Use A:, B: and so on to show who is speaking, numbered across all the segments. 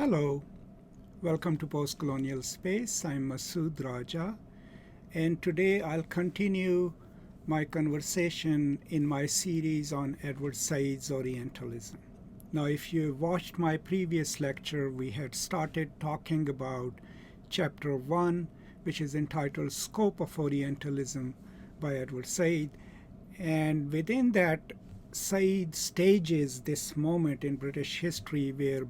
A: Hello, welcome to Postcolonial Space. I'm Masood Raja, and today I'll continue my conversation in my series on Edward Said's Orientalism. Now, if you watched my previous lecture, we had started talking about Chapter 1, which is entitled Scope of Orientalism by Edward Said, and within that, Said stages this moment in British history where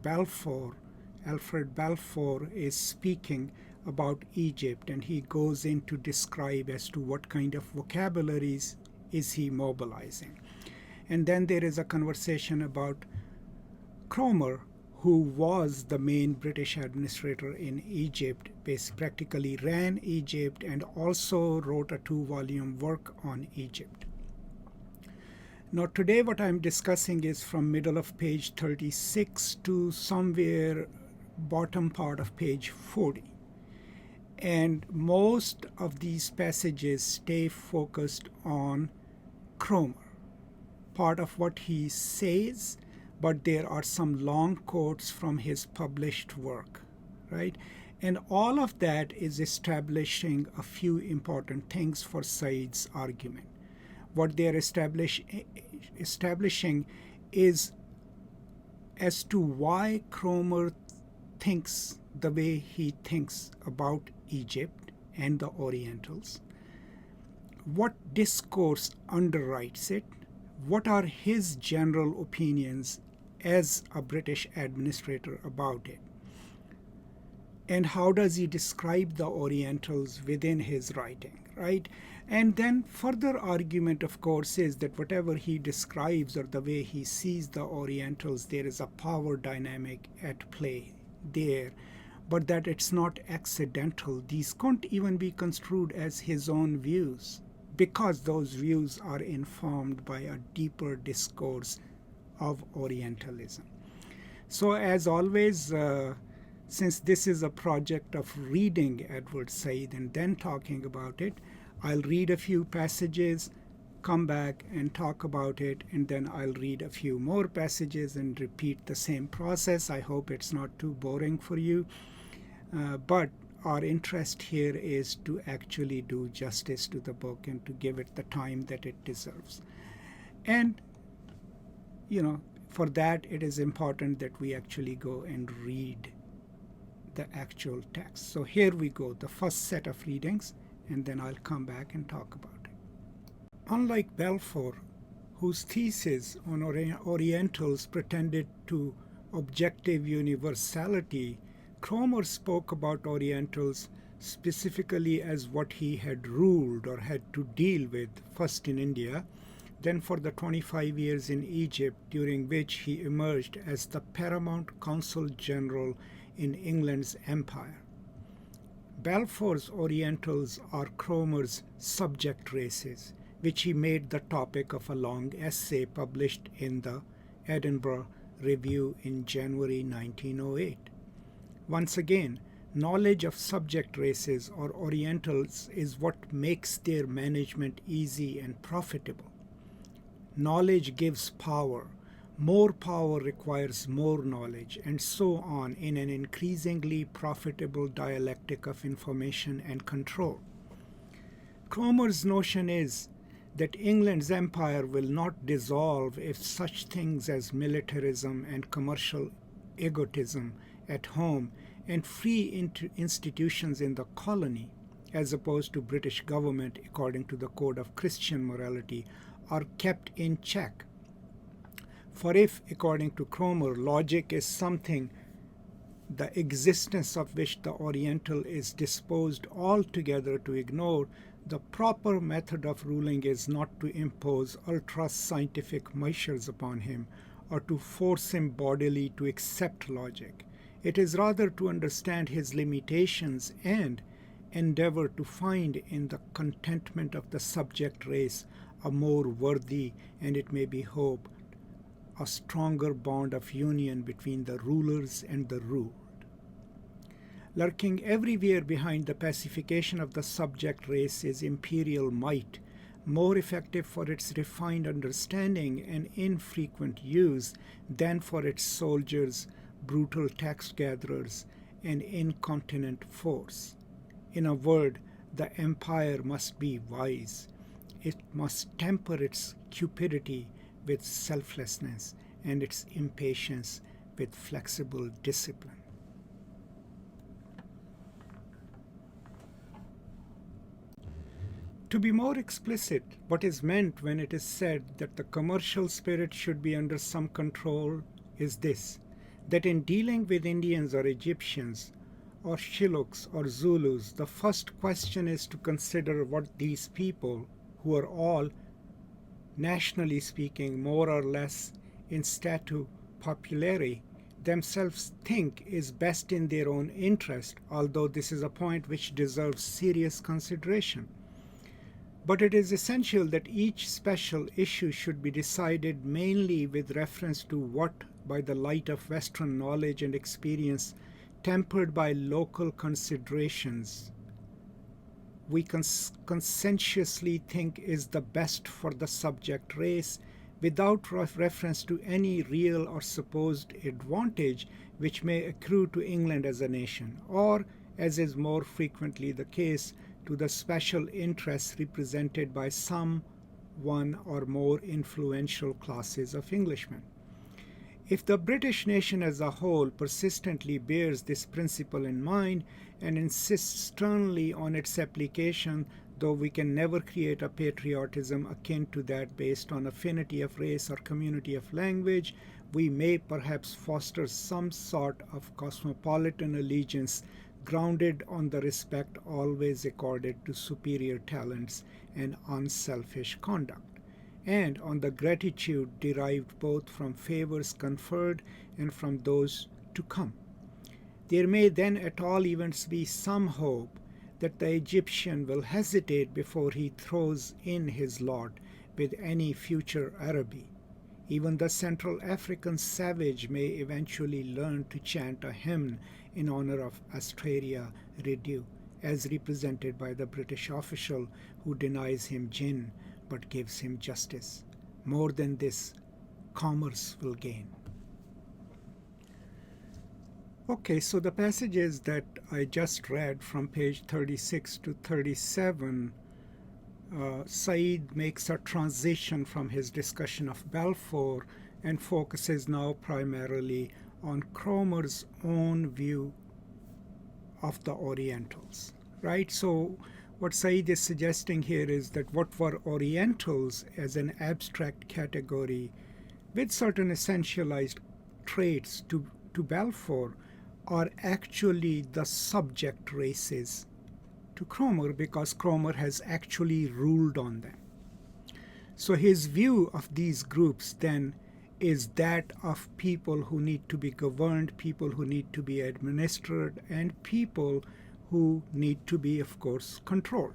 A: Alfred Balfour is speaking about Egypt, and he goes in to describe as to what kind of vocabularies is he mobilizing. And then there is a conversation about Cromer, who was the main British administrator in Egypt, practically ran Egypt and also wrote a 2-volume work on Egypt. Now today what I'm discussing is from middle of page 36 to somewhere bottom part of page 40. And most of these passages stay focused on Cromer, part of what he says, but there are some long quotes from his published work, right? And all of that is establishing a few important things for Said's argument. What they are establishing is as to why Cromer thinks the way he thinks about Egypt and the Orientals, what discourse underwrites it, what are his general opinions as a British administrator about it, and how does he describe the Orientals within his writing, right? And then further argument, of course, is that whatever he describes or the way he sees the Orientals, there is a power dynamic at play there, but that it's not accidental. These can't even be construed as his own views, because those views are informed by a deeper discourse of Orientalism. So as always, since this is a project of reading Edward Said and then talking about it, I'll read a few passages, come back and talk about it, and then I'll read a few more passages and repeat the same process. I hope it's not too boring for you, but our interest here is to actually do justice to the book and to give it the time that it deserves. And, for that it is important that we actually go and read the actual text. So here we go, the first set of readings, and then I'll come back and talk about it. Unlike Balfour, whose thesis on Orientals pretended to objective universality, Cromer spoke about Orientals specifically as what he had ruled or had to deal with, first in India, then for the 25 years in Egypt, during which he emerged as the paramount consul general in England's empire. Balfour's Orientals are Cromer's subject races, which he made the topic of a long essay published in the Edinburgh Review in January 1908. Once again, knowledge of subject races or Orientals is what makes their management easy and profitable. Knowledge gives power. More power requires more knowledge, and so on in an increasingly profitable dialectic of information and control. Cromer's notion is that England's empire will not dissolve if such things as militarism and commercial egotism at home and free institutions in the colony, as opposed to British government according to the code of Christian morality, are kept in check. For if, according to Cromer, logic is something the existence of which the Oriental is disposed altogether to ignore, the proper method of ruling is not to impose ultra-scientific measures upon him or to force him bodily to accept logic. It is rather to understand his limitations and endeavor to find in the contentment of the subject race a more worthy, and it may be hoped, a stronger bond of union between the rulers and the ruled. Lurking everywhere behind the pacification of the subject race is imperial might, more effective for its refined understanding and infrequent use than for its soldiers, brutal tax gatherers, and incontinent force. In a word, the empire must be wise. It must temper its cupidity with selflessness and its impatience with flexible discipline. To be more explicit, what is meant when it is said that the commercial spirit should be under some control is this, that in dealing with Indians or Egyptians or Shiluks or Zulus, the first question is to consider what these people, who are all, nationally speaking, more or less in statu populari, themselves think is best in their own interest, although this is a point which deserves serious consideration. But it is essential that each special issue should be decided mainly with reference to what, by the light of Western knowledge and experience, tempered by local considerations, we conscientiously think is the best for the subject race, without reference to any real or supposed advantage which may accrue to England as a nation, or, as is more frequently the case, to the special interests represented by some one or more influential classes of Englishmen. If the British nation as a whole persistently bears this principle in mind and insists sternly on its application, though we can never create a patriotism akin to that based on affinity of race or community of language, we may perhaps foster some sort of cosmopolitan allegiance grounded on the respect always accorded to superior talents and unselfish conduct, and on the gratitude derived both from favors conferred and from those to come. There may then at all events be some hope that the Egyptian will hesitate before he throws in his lot with any future Araby. Even the Central African savage may eventually learn to chant a hymn in honor of Astraria Redu, as represented by the British official who denies him gin but gives him justice. More than this, commerce will gain. Okay, so the passages that I just read from page 36 to 37, Said makes a transition from his discussion of Balfour and focuses now primarily on Cromer's own view of the Orientals, right? So what Said is suggesting here is that what were Orientals as an abstract category with certain essentialized traits to Balfour are actually the subject races to Cromer, because Cromer has actually ruled on them. So his view of these groups then is that of people who need to be governed, people who need to be administered, and people who need to be, of course, controlled.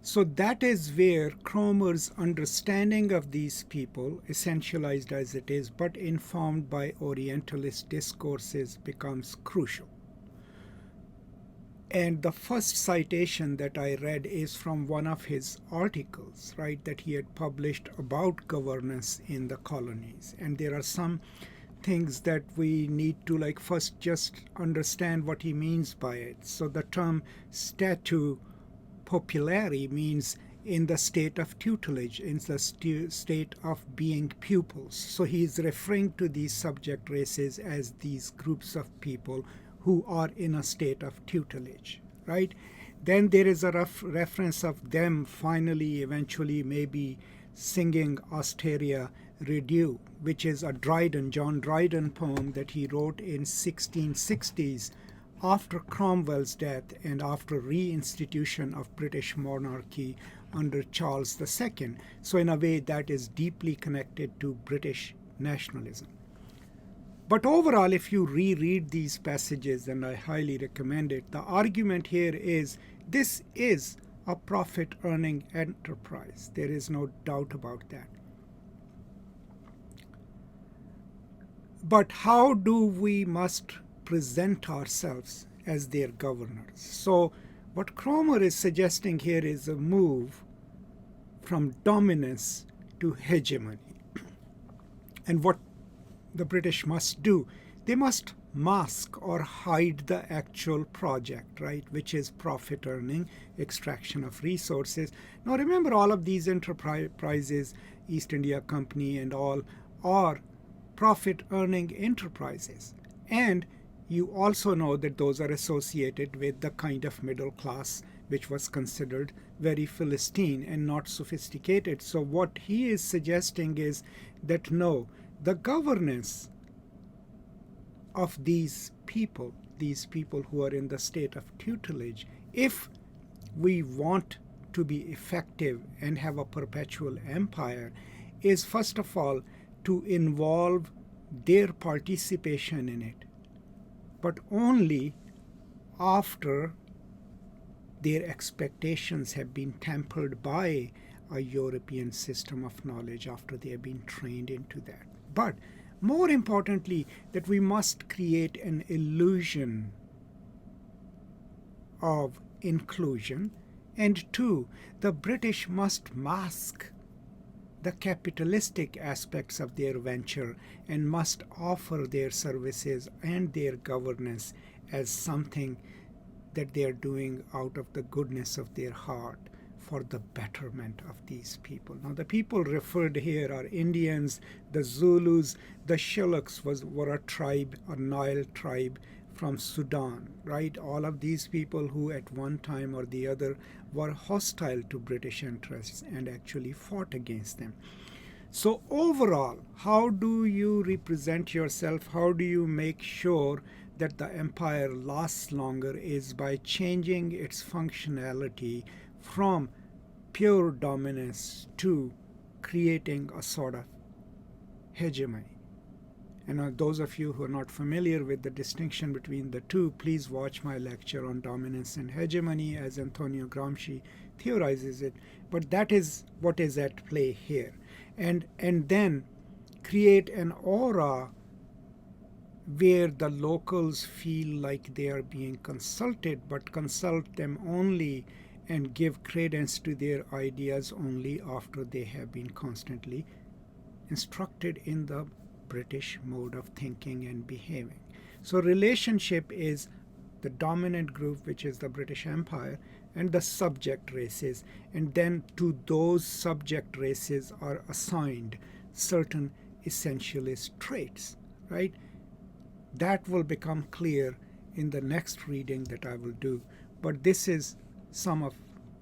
A: So that is where Cromer's understanding of these people, essentialized as it is, but informed by Orientalist discourses, becomes crucial. And the first citation that I read is from one of his articles, right, that he had published about governance in the colonies. And there are some things that we need to first just understand what he means by it. So the term statu populari means in the state of tutelage, in the state of being pupils. So he's referring to these subject races as these groups of people who are in a state of tutelage, right? Then there is a reference of them finally, eventually, maybe singing Astraria Redu, which is a John Dryden poem that he wrote in 1660s after Cromwell's death and after reinstitution of British monarchy under Charles II. So in a way that is deeply connected to British nationalism. But overall, if you reread these passages, and I highly recommend it, the argument here is this is a profit-earning enterprise. There is no doubt about that. But how do we must present ourselves as their governors? So what Cromer is suggesting here is a move from dominance to hegemony. And what the British must do. They must mask or hide the actual project, right, which is profit earning, extraction of resources. Now remember, all of these enterprises, East India Company and all, are profit earning enterprises. And you also know that those are associated with the kind of middle class which was considered very Philistine and not sophisticated. So what he is suggesting is that no, the governance of these people who are in the state of tutelage, if we want to be effective and have a perpetual empire, is first of all to involve their participation in it, but only after their expectations have been tempered by a European system of knowledge, after they have been trained into that. But more importantly, that we must create an illusion of inclusion. And two, the British must mask the capitalistic aspects of their venture and must offer their services and their governance as something that they are doing out of the goodness of their heart for the betterment of these people. Now the people referred here are Indians, the Zulus, the Shillaks were a tribe, a Nile tribe from Sudan, right? All of these people who at one time or the other were hostile to British interests and actually fought against them. So overall, how do you represent yourself? How do you make sure that the empire lasts longer? Is by changing its functionality from pure dominance to creating a sort of hegemony. And those of you who are not familiar with the distinction between the two, please watch my lecture on dominance and hegemony as Antonio Gramsci theorizes it. But that is what is at play here. And then create an aura where the locals feel like they are being consulted, but consult them only and give credence to their ideas only after they have been constantly instructed in the British mode of thinking and behaving. So relationship is the dominant group, which is the British Empire, and the subject races, and then to those subject races are assigned certain essentialist traits, right? That will become clear in the next reading that I will do. But this is some of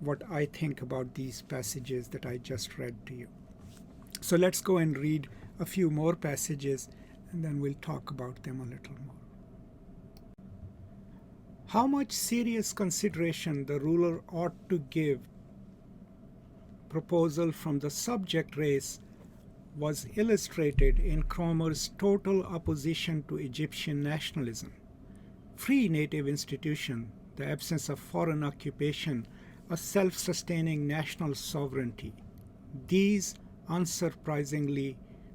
A: what I think about these passages that I just read to you. So let's go and read a few more passages, and then we'll talk about them a little more. How much serious consideration the ruler ought to give proposal from the subject race was illustrated in Cromer's total opposition to Egyptian nationalism. Free native institution, the absence of foreign occupation, a self-sustaining national sovereignty. These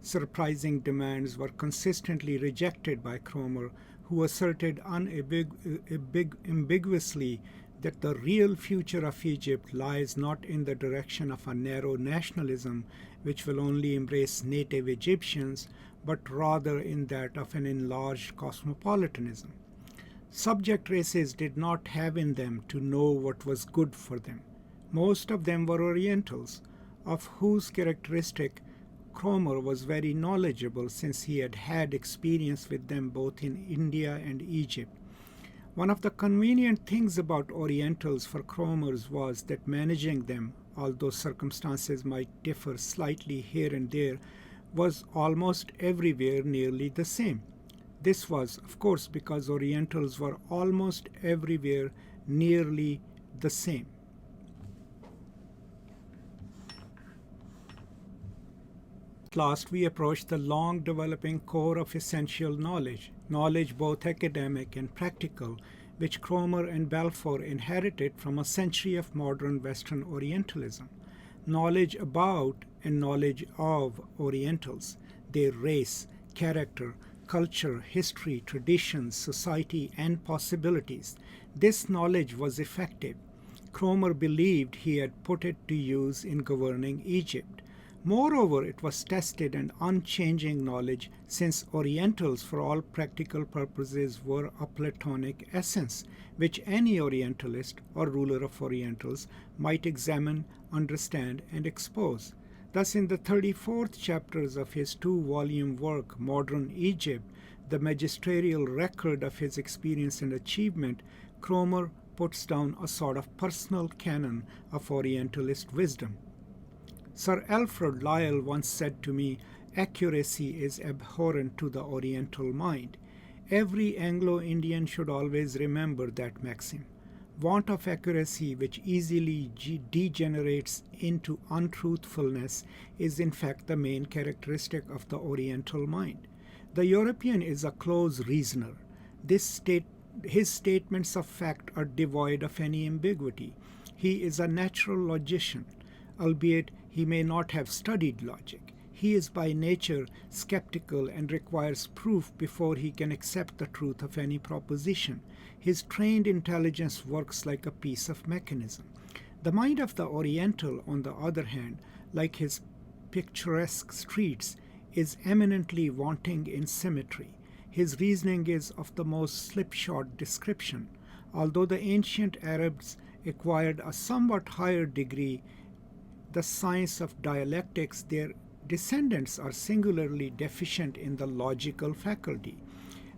A: surprising demands were consistently rejected by Cromer, who asserted unambiguously that the real future of Egypt lies not in the direction of a narrow nationalism which will only embrace native Egyptians, but rather in that of an enlarged cosmopolitanism. Subject races did not have in them to know what was good for them. Most of them were Orientals, of whose characteristic Cromer was very knowledgeable, since he had had experience with them both in India and Egypt. One of the convenient things about Orientals for Cromer's was that managing them, although circumstances might differ slightly here and there, was almost everywhere nearly the same. This was, of course, because Orientals were almost everywhere nearly the same. At last, we approach the long developing core of essential knowledge both academic and practical, which Cromer and Balfour inherited from a century of modern Western Orientalism. Knowledge about and knowledge of Orientals, their race, character, culture, history, traditions, society, and possibilities. This knowledge was effective. Cromer believed he had put it to use in governing Egypt. Moreover, it was tested and unchanging knowledge, since Orientals, for all practical purposes, were a Platonic essence, which any Orientalist or ruler of Orientals might examine, understand, and expose. Thus, in the 34th chapters of his 2-volume work, Modern Egypt, the magisterial record of his experience and achievement, Cromer puts down a sort of personal canon of Orientalist wisdom. Sir Alfred Lyell once said to me, "Accuracy is abhorrent to the Oriental mind." Every Anglo-Indian should always remember that maxim. Want of accuracy, which easily degenerates into untruthfulness, is in fact the main characteristic of the Oriental mind. The European is a close reasoner. His statements of fact are devoid of any ambiguity. He is a natural logician, albeit he may not have studied logic. He is by nature skeptical and requires proof before he can accept the truth of any proposition. His trained intelligence works like a piece of mechanism. The mind of the Oriental, on the other hand, like his picturesque streets, is eminently wanting in symmetry. His reasoning is of the most slipshod description. Although the ancient Arabs acquired a somewhat higher degree, the science of dialectics, their descendants are singularly deficient in the logical faculty.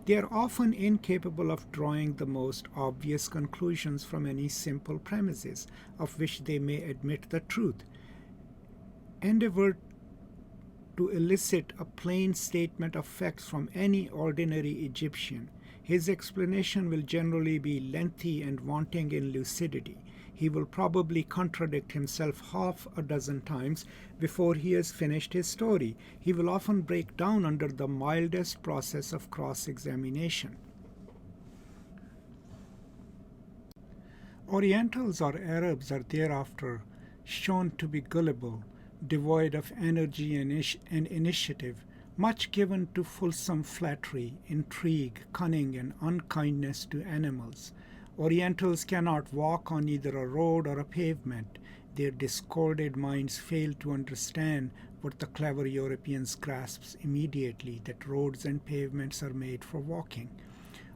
A: They are often incapable of drawing the most obvious conclusions from any simple premises, of which they may admit the truth. Endeavor to elicit a plain statement of facts from any ordinary Egyptian. His explanation will generally be lengthy and wanting in lucidity. He will probably contradict himself half a dozen times before he has finished his story. He will often break down under the mildest process of cross-examination. Orientals or Arabs are thereafter shown to be gullible, devoid of energy and initiative, much given to fulsome flattery, intrigue, cunning, and unkindness to animals. Orientals cannot walk on either a road or a pavement. Their discorded minds fail to understand what the clever Europeans grasps immediately, that roads and pavements are made for walking.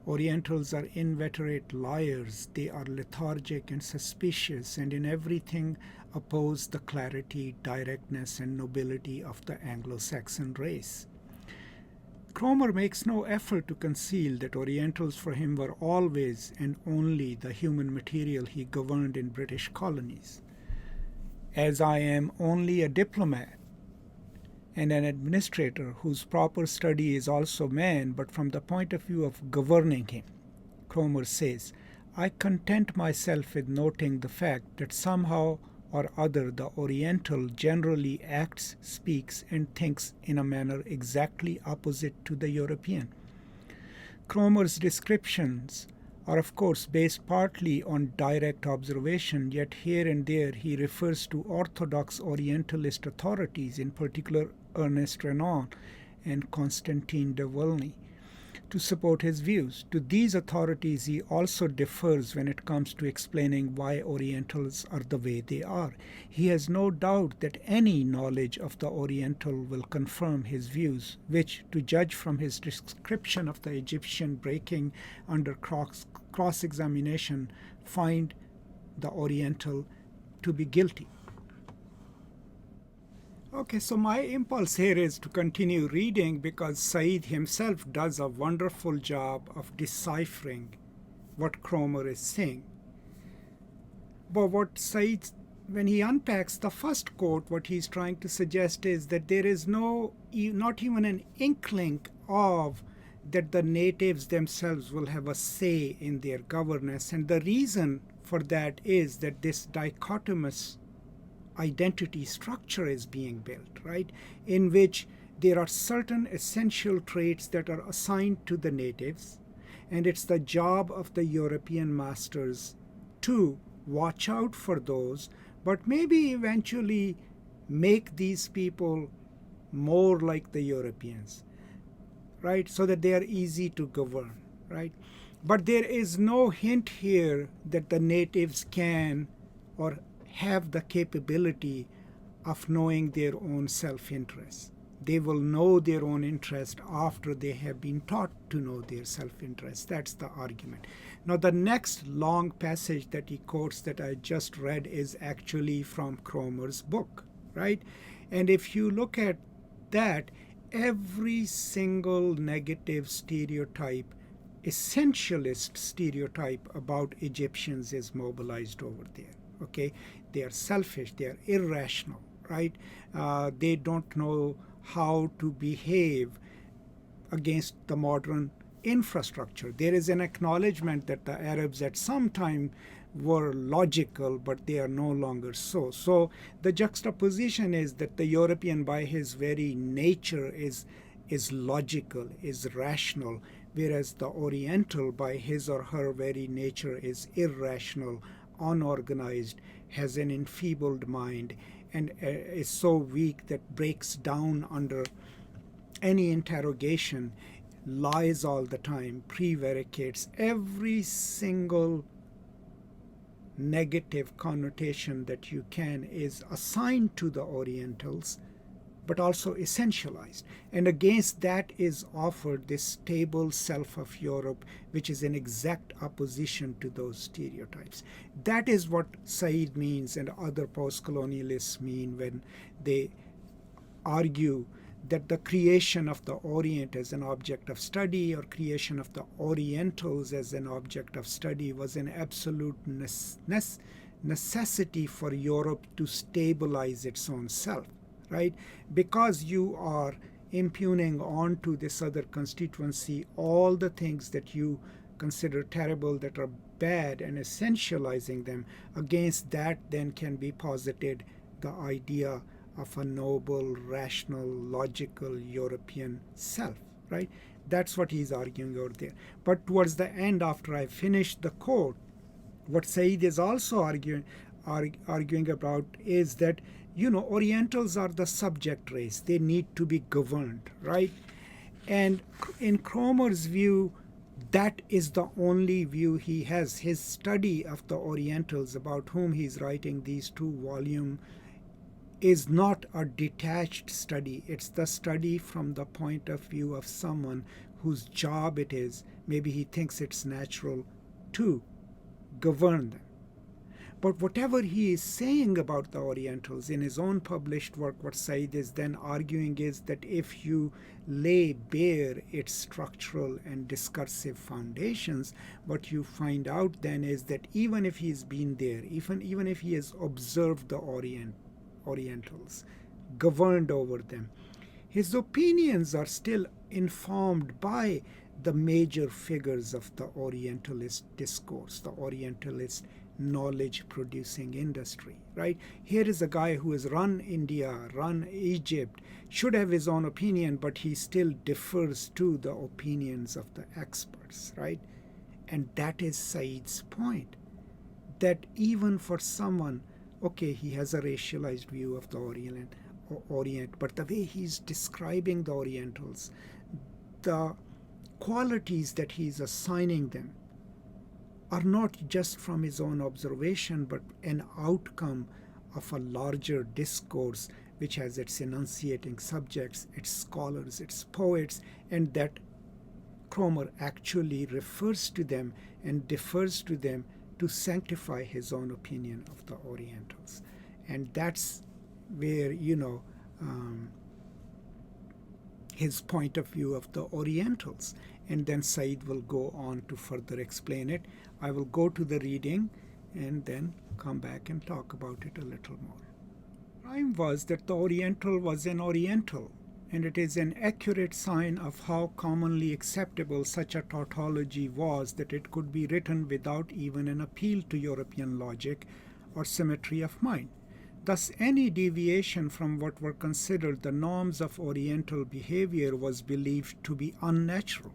A: Orientals are inveterate liars. They are lethargic and suspicious, and in everything oppose the clarity, directness, and nobility of the Anglo-Saxon race. Cromer makes no effort to conceal that Orientals for him were always and only the human material he governed in British colonies. As I am only a diplomat and an administrator whose proper study is also man, but from the point of view of governing him, Cromer says, I content myself with noting the fact that somehow or other the Oriental generally acts, speaks, and thinks in a manner exactly opposite to the European. Cromer's descriptions are of course based partly on direct observation, yet here and there he refers to orthodox Orientalist authorities, in particular Ernest Renan and Constantine de Volney, to support his views. To these authorities he also defers when it comes to explaining why Orientals are the way they are. He has no doubt that any knowledge of the Oriental will confirm his views, which, to judge from his description of the Egyptian breaking under cross-examination, find the Oriental to be guilty. Okay, so my impulse here is to continue reading because Said himself does a wonderful job of deciphering what Cromer is saying. But what Said, when he unpacks the first quote, what he's trying to suggest is that there is not even an inkling of that the natives themselves will have a say in their governance. And the reason for that is that this dichotomous identity structure is being built, right, in which there are certain essential traits that are assigned to the natives, and it's the job of the European masters to watch out for those, but maybe eventually make these people more like the Europeans, right, so that they are easy to govern, right? But there is no hint here that the natives can or have the capability of knowing their own self-interest. They will know their own interest after they have been taught to know their self-interest. That's the argument. Now, the next long passage that he quotes that I just read is actually from Cromer's book, right? And if you look at that, every single negative stereotype, essentialist stereotype about Egyptians is mobilized over there, okay? They are selfish, they are irrational, right? They don't know how to behave against the modern infrastructure. There is an acknowledgement that the Arabs at some time were logical, but they are no longer so. So the juxtaposition is that the European by his very nature is logical, is rational, whereas the Oriental by his or her very nature is irrational, unorganized, has an enfeebled mind, and is so weak that breaks down under any interrogation, lies all the time, prevaricates. Every single negative connotation that you can is assigned to the Orientals, but also essentialized. And against that is offered this stable self of Europe, which is in exact opposition to those stereotypes. That is what Said means and other post-colonialists mean when they argue that the creation of the Orient as an object of study or creation of the Orientals as an object of study was an absolute necessity for Europe to stabilize its own self, right? Because you are impugning onto this other constituency all the things that you consider terrible, that are bad, and essentializing them. Against that then can be posited the idea of a noble, rational, logical European self, right? That's what he's arguing out there. But towards the end, after I finished the quote, what Said is also arguing about is that, Orientals are the subject race. They need to be governed, right? And in Cromer's view, that is the only view he has. His study of the Orientals, about whom he's writing these 2 volumes, is not a detached study. It's the study from the point of view of someone whose job it is, maybe he thinks it's natural, to govern them. But whatever he is saying about the Orientals in his own published work, what Said is then arguing is that if you lay bare its structural and discursive foundations, what you find out then is that even if he's been there, even if he has observed the Orientals, governed over them, his opinions are still informed by the major figures of the Orientalist discourse, the Orientalist knowledge-producing industry, right? Here is a guy who has run India, run Egypt, should have his own opinion, but he still defers to the opinions of the experts, right? And that is Said's point, that even for someone, okay, he has a racialized view of the Orient, but the way he's describing the Orientals, the qualities that he's assigning them are not just from his own observation, but an outcome of a larger discourse which has its enunciating subjects, its scholars, its poets, and that Cromer actually refers to them and defers to them to sanctify his own opinion of the Orientals. And that's where, his point of view of the Orientals. And then Said will go on to further explain it. I will go to the reading and then come back and talk about it a little more. Crime was that the Oriental was an Oriental, and it is an accurate sign of how commonly acceptable such a tautology was that it could be written without even an appeal to European logic or symmetry of mind. Thus, any deviation from what were considered the norms of Oriental behavior was believed to be unnatural.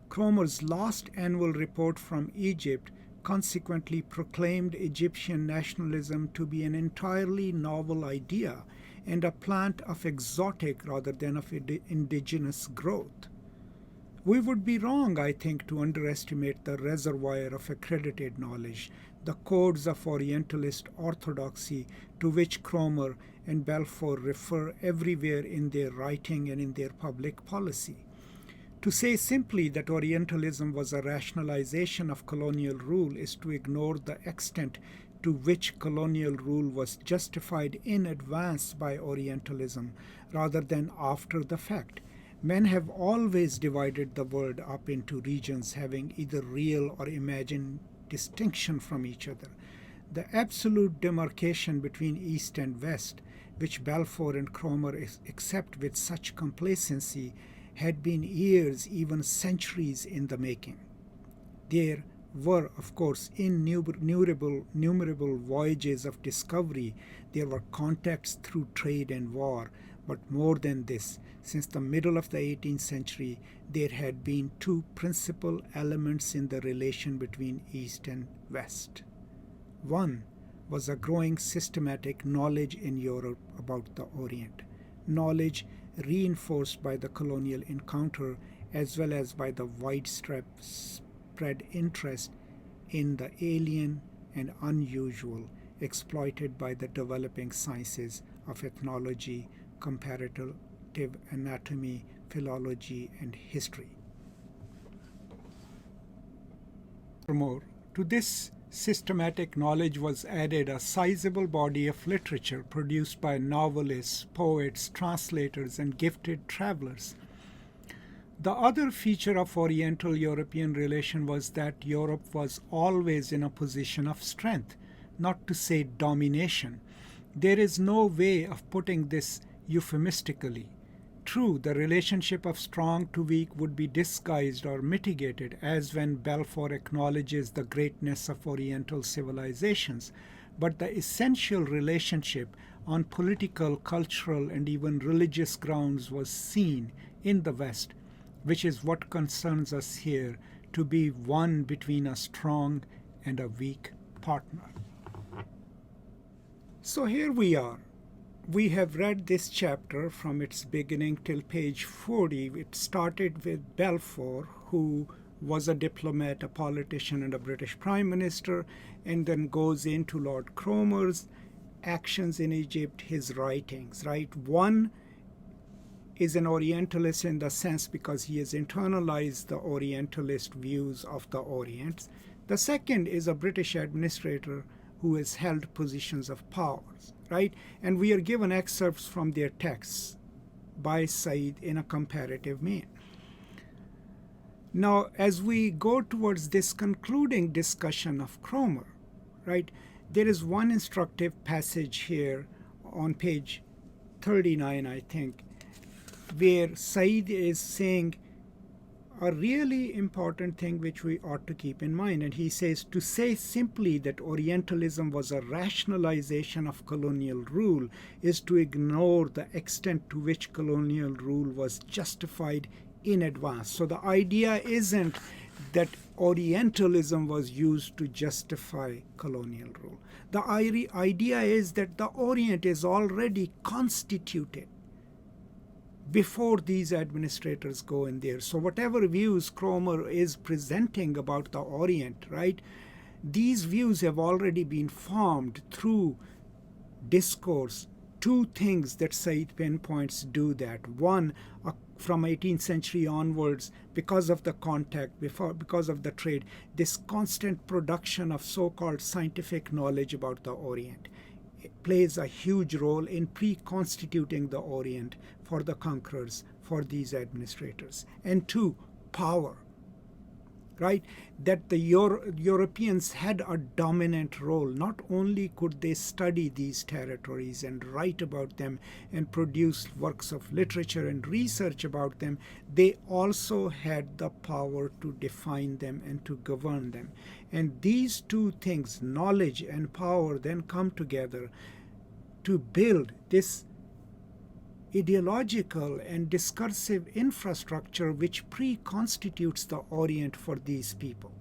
A: Cromer's last annual report from Egypt consequently proclaimed Egyptian nationalism to be an entirely novel idea and a plant of exotic rather than of indigenous growth. We would be wrong, I think, to underestimate the reservoir of accredited knowledge, the codes of Orientalist orthodoxy to which Cromer and Balfour refer everywhere in their writing and in their public policy. To say simply that Orientalism was a rationalization of colonial rule is to ignore the extent to which colonial rule was justified in advance by Orientalism rather than after the fact. Men have always divided the world up into regions having either real or imagined distinction from each other. The absolute demarcation between East and West, which Balfour and Cromer accept with such complacency, had been years, even centuries in the making. There were, of course, innumerable voyages of discovery. There were contacts through trade and war. But more than this, since the middle of the 18th century, there had been two principal elements in the relation between East and West. One was a growing systematic knowledge in Europe about the Orient, knowledge reinforced by the colonial encounter as well as by the widespread interest in the alien and unusual exploited by the developing sciences of ethnology, comparative anatomy, philology, and history. Furthermore, to this systematic knowledge was added a sizable body of literature produced by novelists, poets, translators, and gifted travelers. The other feature of Oriental-European relation was that Europe was always in a position of strength, not to say domination. There is no way of putting this euphemistically. True, the relationship of strong to weak would be disguised or mitigated, as when Balfour acknowledges the greatness of Oriental civilizations, but the essential relationship on political, cultural, and even religious grounds was seen in the West, which is what concerns us here, to be one between a strong and a weak partner. So here we are. We have read this chapter from its beginning till page 40. It started with Balfour, who was a diplomat, a politician, and a British Prime Minister, and then goes into Lord Cromer's actions in Egypt, his writings, right? One is an Orientalist in the sense because he has internalized the Orientalist views of the Orient. The second is a British administrator who has held positions of powers, right? And we are given excerpts from their texts by Said in a comparative manner. Now, as we go towards this concluding discussion of Cromer, right, there is one instructive passage here on page 39, I think, where Said is saying a really important thing which we ought to keep in mind. And he says, to say simply that Orientalism was a rationalization of colonial rule is to ignore the extent to which colonial rule was justified in advance. So the idea isn't that Orientalism was used to justify colonial rule. The idea is that the Orient is already constituted before these administrators go in there. So whatever views Cromer is presenting about the Orient, right, these views have already been formed through discourse. Two things that Said pinpoints do that. One, from 18th century onwards, because of the contact, because of the trade, this constant production of so-called scientific knowledge about the Orient plays a huge role in pre-constituting the Orient for the conquerors, for these administrators. And two, power, right? That the Europeans had a dominant role. Not only could they study these territories and write about them and produce works of literature and research about them, they also had the power to define them and to govern them. And these two things, knowledge and power, then come together to build this ideological and discursive infrastructure which pre-constitutes the Orient for these people,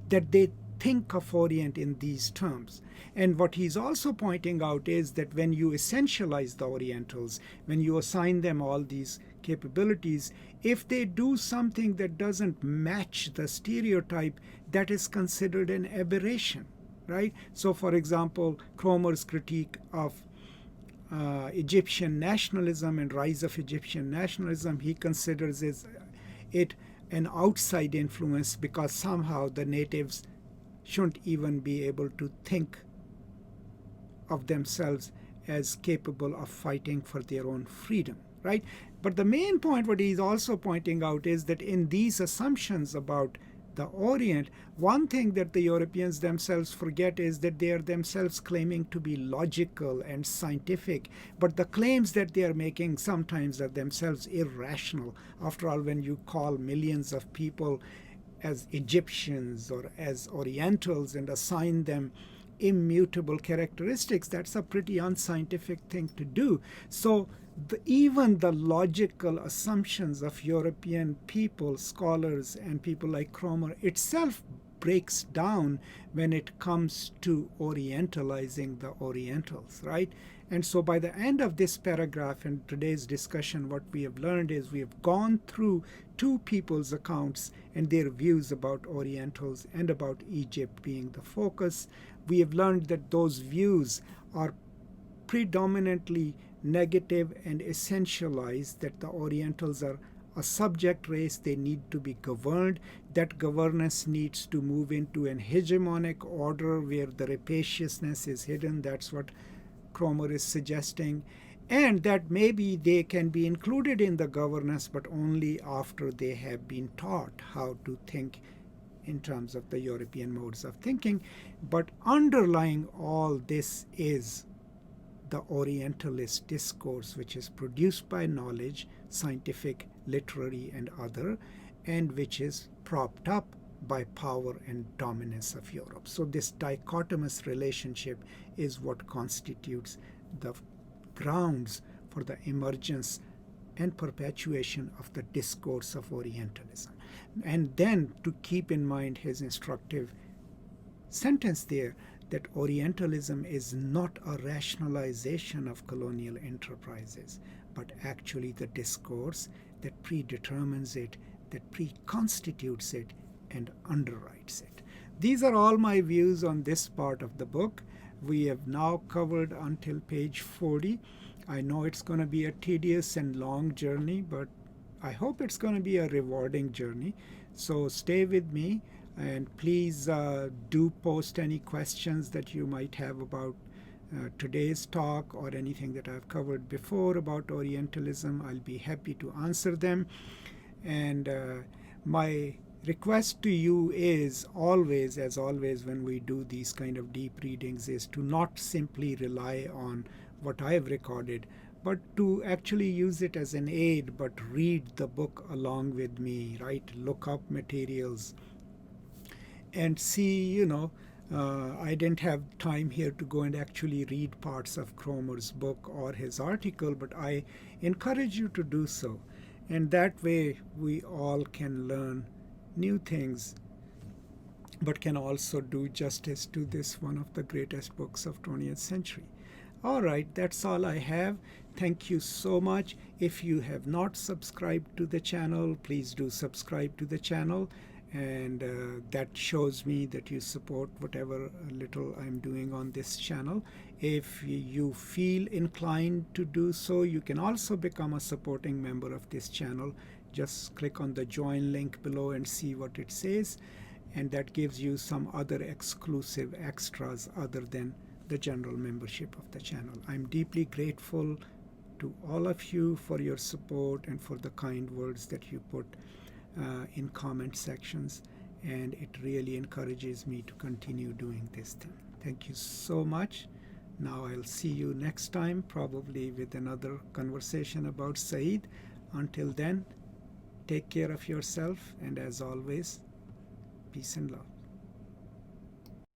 A: that they think of Orient in these terms. And what he's also pointing out is that when you essentialize the Orientals, when you assign them all these capabilities, if they do something that doesn't match the stereotype, that is considered an aberration, right? So for example, Cromer's critique of Egyptian nationalism and rise of Egyptian nationalism, he considers it an outside influence because somehow the natives shouldn't even be able to think of themselves as capable of fighting for their own freedom, right? But the main point what he's also pointing out is that in these assumptions about the Orient, one thing that the Europeans themselves forget is that they are themselves claiming to be logical and scientific, but the claims that they are making sometimes are themselves irrational. After all, when you call millions of people as Egyptians or as Orientals and assign them immutable characteristics, that's a pretty unscientific thing to do. So even the logical assumptions of European people, scholars, and people like Cromer itself breaks down when it comes to Orientalizing the Orientals, right? And so by the end of this paragraph in today's discussion, what we have learned is we have gone through two people's accounts and their views about Orientals and about Egypt being the focus. We have learned that those views are predominantly negative and essentialized, that the Orientals are a subject race, they need to be governed, that governance needs to move into an hegemonic order where the rapaciousness is hidden. That's what Cromer is suggesting, and that maybe they can be included in the governance but only after they have been taught how to think in terms of the European modes of thinking. But underlying all this is the Orientalist discourse, which is produced by knowledge, scientific, literary, and other, and which is propped up by power and dominance of Europe. So this dichotomous relationship is what constitutes the grounds for the emergence and perpetuation of the discourse of Orientalism. And then to keep in mind his instructive sentence there, that Orientalism is not a rationalization of colonial enterprises, but actually the discourse that predetermines it, that preconstitutes it, and underwrites it. These are all my views on this part of the book. We have now covered until page 40. I know it's going to be a tedious and long journey, but I hope it's going to be a rewarding journey. So stay with me. And please do post any questions that you might have about today's talk or anything that I've covered before about Orientalism. I'll be happy to answer them. And my request to you is always, as always, when we do these kind of deep readings, is to not simply rely on what I've recorded, but to actually use it as an aid, but read the book along with me, right? Look up materials and see, I didn't have time here to go and actually read parts of Cromer's book or his article, but I encourage you to do so. And that way we all can learn new things, but can also do justice to this one of the greatest books of 20th century. All right, that's all I have. Thank you so much. If you have not subscribed to the channel, please do subscribe to the channel. And that shows me that you support whatever little I'm doing on this channel. If you feel inclined to do so, you can also become a supporting member of this channel. Just click on the join link below and see what it says, and that gives you some other exclusive extras other than the general membership of the channel. I'm deeply grateful to all of you for your support and for the kind words that you put in comment sections, and it really encourages me to continue doing this thing. Thank you so much. Now I'll see you next time, probably with another conversation about Said. Until then, take care of yourself, and as always, peace and love.